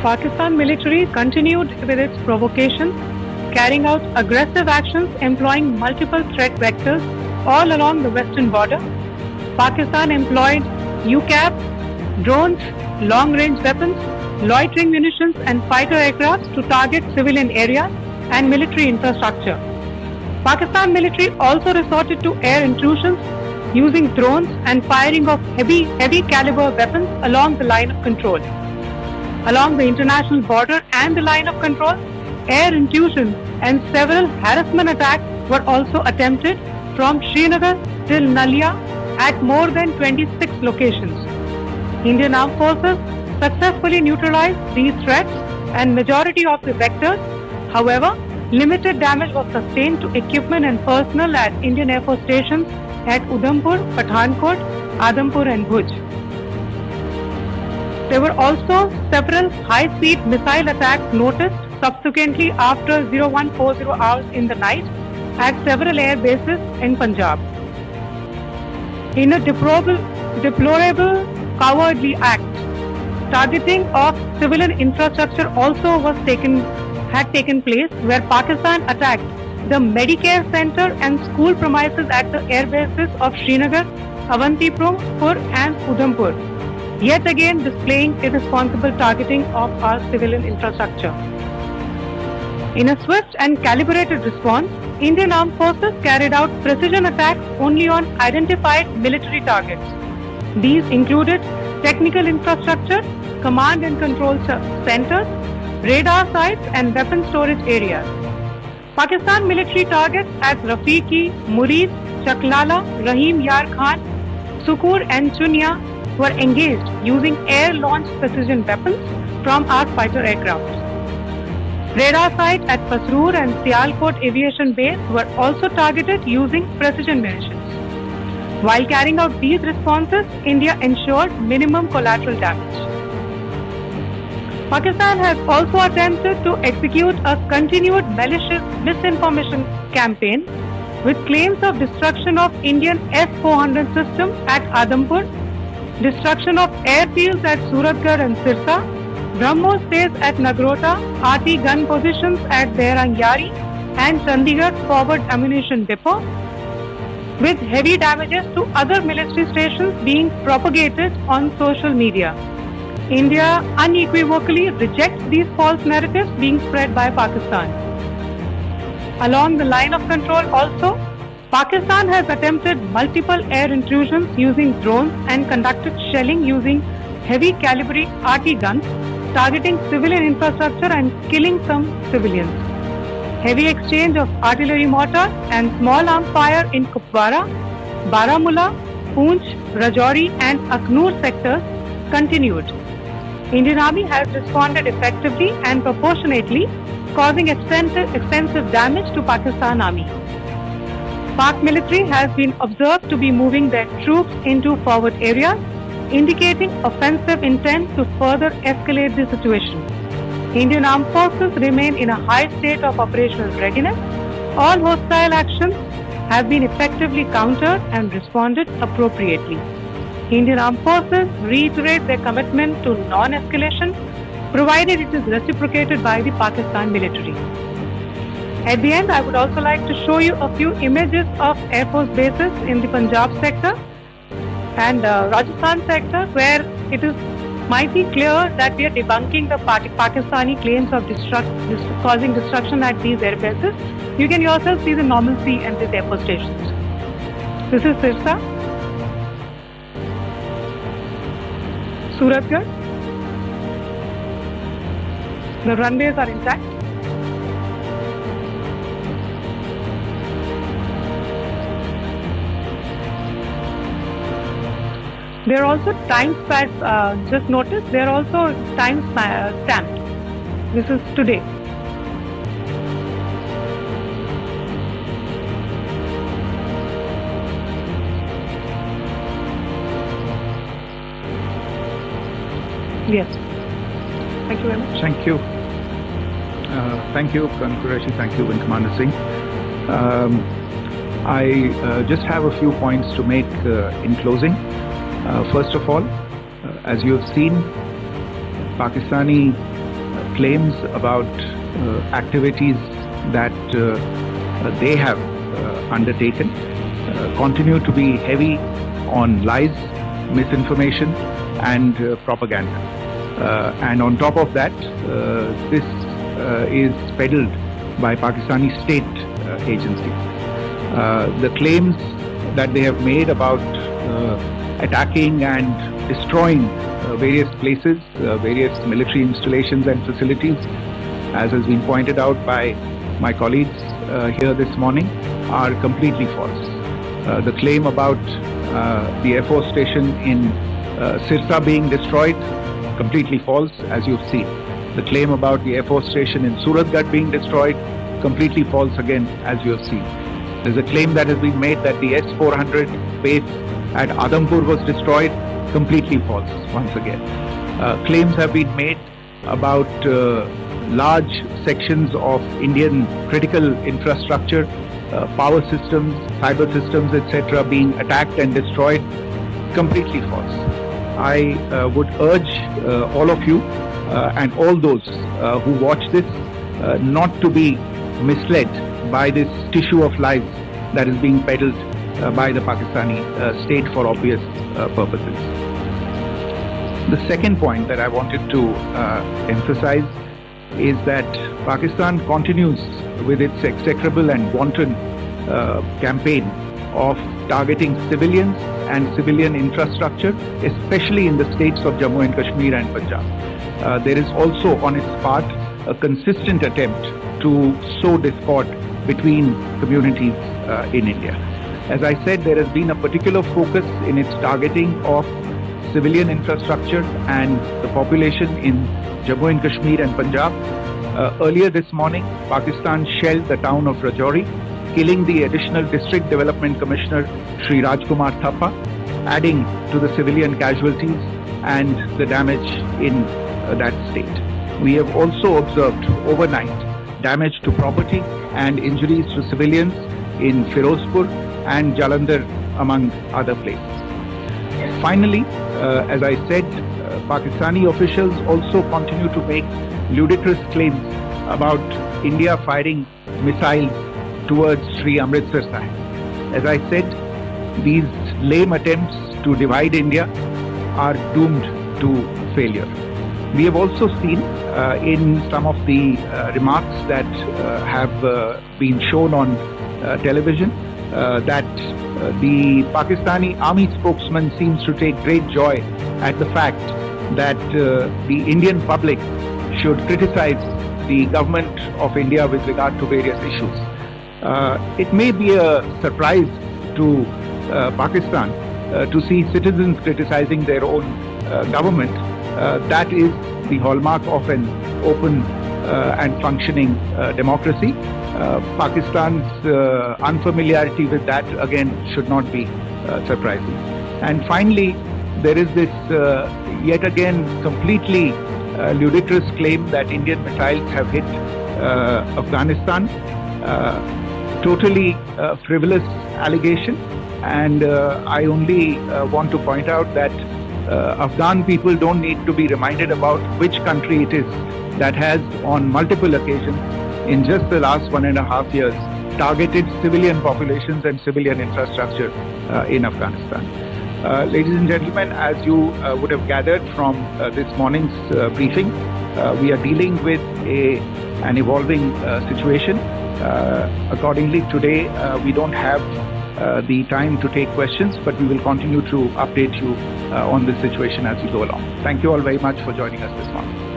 Pakistan military continued with its provocations, carrying out aggressive actions employing multiple threat vectors all along the western border. Pakistan employed UCAV, drones, long-range weapons, loitering munitions and fighter aircrafts to target civilian areas and military infrastructure. Pakistan military also resorted to air intrusions using drones and firing of heavy caliber weapons along the line of control. Along the international border and the line of control, air intrusion and several harassment attacks were also attempted from Srinagar till Nalia at more than 26 locations. Indian Armed Forces successfully neutralized these threats and majority of the vectors. However, limited damage was sustained to equipment and personnel at Indian Air Force stations at Udhampur, Pathankot, Adampur and Bhuj. There were also several high-speed missile attacks noticed subsequently after 0140 hours in the night at several air bases in Punjab. In a deplorable cowardly act, targeting of civilian infrastructure also had taken place, where Pakistan attacked the Medicare Center and school premises at the air bases of Srinagar, Avantipur and Udhampur, yet again displaying irresponsible targeting of our civilian infrastructure. In a swift and calibrated response, Indian Armed Forces carried out precision attacks only on identified military targets. These included technical infrastructure, command and control centers, radar sites and weapon storage areas. Pakistan military targets at Rafiqi, Murid, Chaklala, Rahim Yar Khan, Sukur and Chunya were engaged using air-launched precision weapons from our fighter aircraft. Radar sites at Pasroor and Sialkot Aviation Base were also targeted using precision munitions. While carrying out these responses, India ensured minimum collateral damage. Pakistan has also attempted to execute a continued malicious misinformation campaign with claims of destruction of Indian S-400 system at Adampur, destruction of airfields at Suratgarh and Sirsa, BrahMos base at Nagrota, RT gun positions at Behrangyari and Chandigarh forward ammunition depot, with heavy damages to other military stations being propagated on social media. India unequivocally rejects these false narratives being spread by Pakistan. Along the line of control also, Pakistan has attempted multiple air intrusions using drones and conducted shelling using heavy caliber RT guns, targeting civilian infrastructure and killing some civilians. Heavy exchange of artillery mortar and small arms fire in Kupwara, Baramulla, Poonch, Rajouri and Aknoor sectors continued. Indian Army has responded effectively and proportionately, causing extensive damage to Pakistan Army. Pak military has been observed to be moving their troops into forward areas, indicating offensive intent to further escalate the situation. Indian Armed Forces remain in a high state of operational readiness. All hostile actions have been effectively countered and responded appropriately. Indian Armed Forces reiterate their commitment to non-escalation, provided it is reciprocated by the Pakistan military. At the end, I would also like to show you a few images of Air Force bases in the Punjab sector and Rajasthan sector, where it is mighty clear that we are debunking the Pakistani claims of causing destruction at these air bases. You can yourself see the normalcy at these air force stations. This is Sirsa, Suratgarh. The runways are intact. They are also time stamped. Just notice they are also time stamped. This is today. Yes. Thank you very much. Thank you. Thank you, Qureshi. Thank you, Wing Commander Singh. I just have a few points to make in closing. First of all, as you have seen, Pakistani claims about activities that they have undertaken continue to be heavy on lies, misinformation and propaganda. And on top of that, this is peddled by Pakistani state agencies. The claims that they have made about attacking and destroying various places, various military installations and facilities, as has been pointed out by my colleagues here this morning, are completely false. The claim about the Air Force station in Sirsa being destroyed, completely false, as you've seen. The claim about the Air Force station in Suratgarh being destroyed, completely false again, as you have seen. There's a claim that has been made that the S-400 base at Adampur was destroyed, completely false once again. Claims have been made about large sections of Indian critical infrastructure, power systems, cyber systems, etc. being attacked and destroyed, completely false. I would urge all of you and all those who watch this not to be misled by this tissue of lies that is being peddled by the Pakistani state for obvious purposes. The second point that I wanted to emphasize is that Pakistan continues with its execrable and wanton campaign of targeting civilians and civilian infrastructure, especially in the states of Jammu and Kashmir and Punjab. There is also on its part a consistent attempt to sow discord between communities in India. As I said, there has been a particular focus in its targeting of civilian infrastructure and the population in Jammu and Kashmir and Punjab. Earlier this morning, Pakistan shelled the town of Rajouri, killing the additional District Development Commissioner Sri Rajkumar Thappa, adding to the civilian casualties and the damage in that state. We have also observed overnight damage to property and injuries to civilians in Firozpur and Jalandhar, among other places. Finally, as I said, Pakistani officials also continue to make ludicrous claims about India firing missiles towards Sri Amritsar Sahib. As I said, these lame attempts to divide India are doomed to failure. We have also seen in some of the remarks that have been shown on television that the Pakistani army spokesman seems to take great joy at the fact that the Indian public should criticize the government of India with regard to various issues. It may be a surprise to Pakistan to see citizens criticizing their own government. That is the hallmark of an open and functioning democracy. Pakistan's unfamiliarity with that again should not be surprising. And finally, there is this yet again completely ludicrous claim that Indian missiles have hit Afghanistan. Totally frivolous allegation, and I only want to point out that Afghan people don't need to be reminded about which country it is that has on multiple occasions in just the last 1.5 years targeted civilian populations and civilian infrastructure in Afghanistan. Ladies and gentlemen, as you would have gathered from this morning's briefing, we are dealing with an evolving situation. Accordingly, today we don't have the time to take questions, but we will continue to update you on this situation as we go along. Thank you all very much for joining us this morning.